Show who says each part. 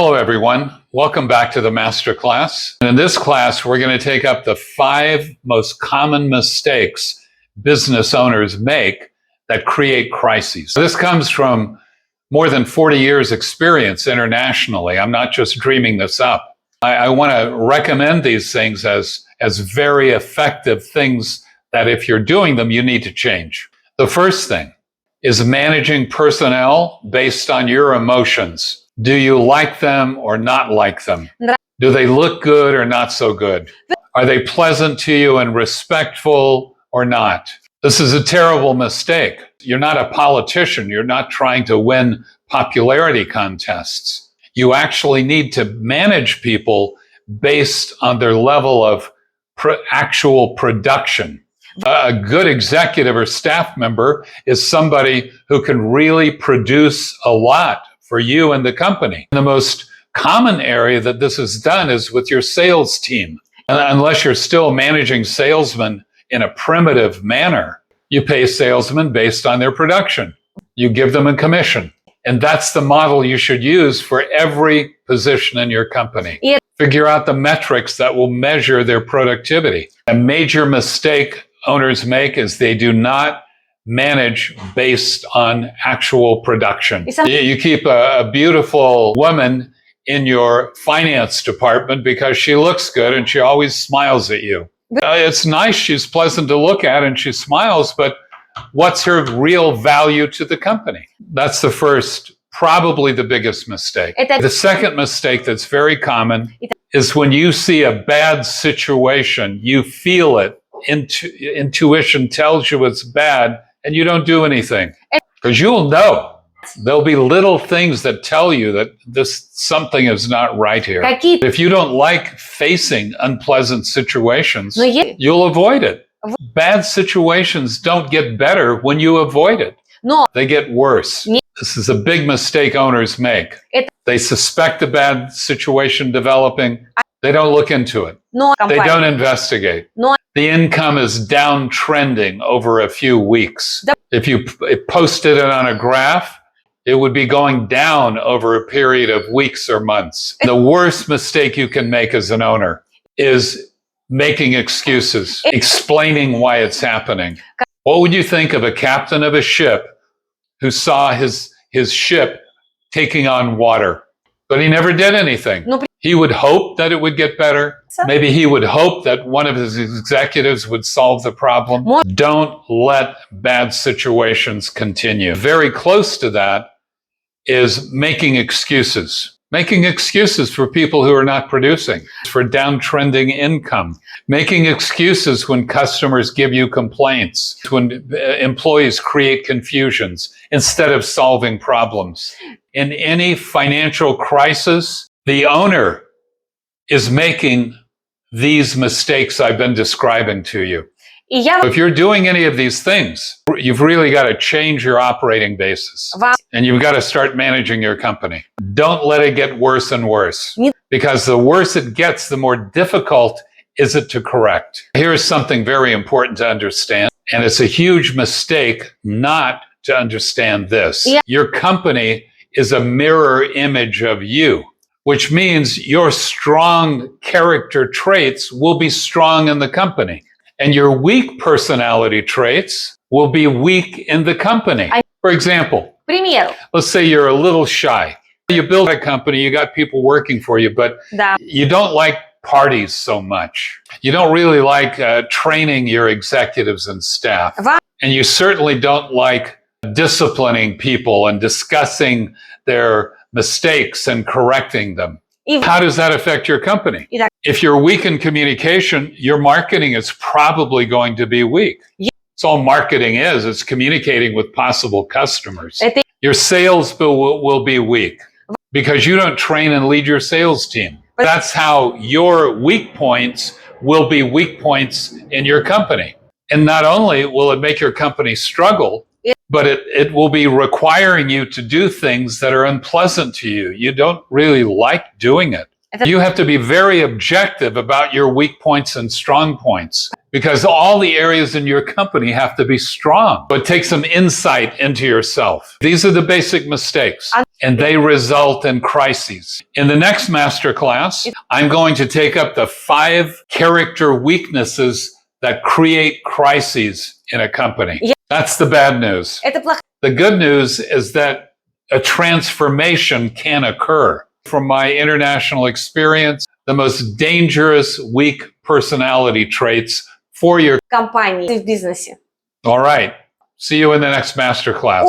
Speaker 1: Hello, everyone. Welcome back to the Masterclass. In this class, we're going to take up the 5 most common mistakes business owners make that create crises. This comes from more than 40 years experience internationally. I'm not just dreaming this up. I want to recommend these things as very effective things that if you're doing them, you need to change. The first thing is managing personnel based on your emotions. Do you like them or not like them? Do they look good or not so good? Are they pleasant to you and respectful or not? This is a terrible mistake. You're not a politician. You're not trying to win popularity contests. You actually need to manage people based on their level of actual production. A good executive or staff member is somebody who can really produce a lot for you and the company. The most common area that this is done is with your sales team. Unless you're still managing salesmen in a primitive manner, you pay salesmen based on their production. You give them a commission. And that's the model you should use for every position in your company. Figure out the metrics that will measure their productivity. A major mistake owners make is they do not manage based on actual production. You keep a beautiful woman in your finance department because she looks good and she always smiles at you. It's nice, she's pleasant to look at and she smiles, but what's her real value to the company? That's the first, probably the biggest mistake. The second mistake that's very common is when you see a bad situation, you feel it, intuition tells you it's bad, and you don't do anything because you'll know. There'll be little things that tell you that something is not right here. If you don't like facing unpleasant situations, you'll avoid it. Bad situations don't get better when you avoid it. They get worse. This is a big mistake owners make. They suspect a bad situation developing. They don't look into it. They don't investigate. The income is downtrending over a few weeks. If you posted it on a graph, it would be going down over a period of weeks or months. The worst mistake you can make as an owner is making excuses, explaining why it's happening. What would you think of a captain of a ship who saw his ship taking on water, but he never did anything? He would hope that it would get better. Maybe he would hope that one of his executives would solve the problem. Don't let bad situations continue. Very close to that is making excuses. Making excuses for people who are not producing, for downtrending income. Making excuses when customers give you complaints, when employees create confusions instead of solving problems. In any financial crisis, the owner is making these mistakes I've been describing to you. If you're doing any of these things, you've really got to change your operating basis. And you've got to start managing your company. Don't let it get worse and worse. Because the worse it gets, the more difficult is it to correct. Here's something very important to understand. And it's a huge mistake not to understand this. Your company is a mirror image of you, which means your strong character traits will be strong in the company. And your weak personality traits will be weak in the company. For example, let's say you're a little shy. You build a company, you got people working for you, but you don't like parties so much. You don't really like training your executives and staff. And you certainly don't like disciplining people and discussing their mistakes and correcting them. How does that affect your company? If you're weak in communication, your marketing is probably going to be weak. That's all marketing is. It's communicating with possible customers. Your sales will be weak because you don't train and lead your sales team. That's how your weak points will be weak points in your company. And not only will it make your company struggle, but it will be requiring you to do things that are unpleasant to you. You don't really like doing it. You have to be very objective about your weak points and strong points because all the areas in your company have to be strong. But take some insight into yourself. These are the basic mistakes, and they result in crises. In the next masterclass, I'm going to take up the 5 character weaknesses that create crises in a company. That's the bad news. The good news is that a transformation can occur. From my international experience, the most dangerous weak personality traits for your
Speaker 2: компании в бизнесе.
Speaker 1: All right. See you in the next masterclass.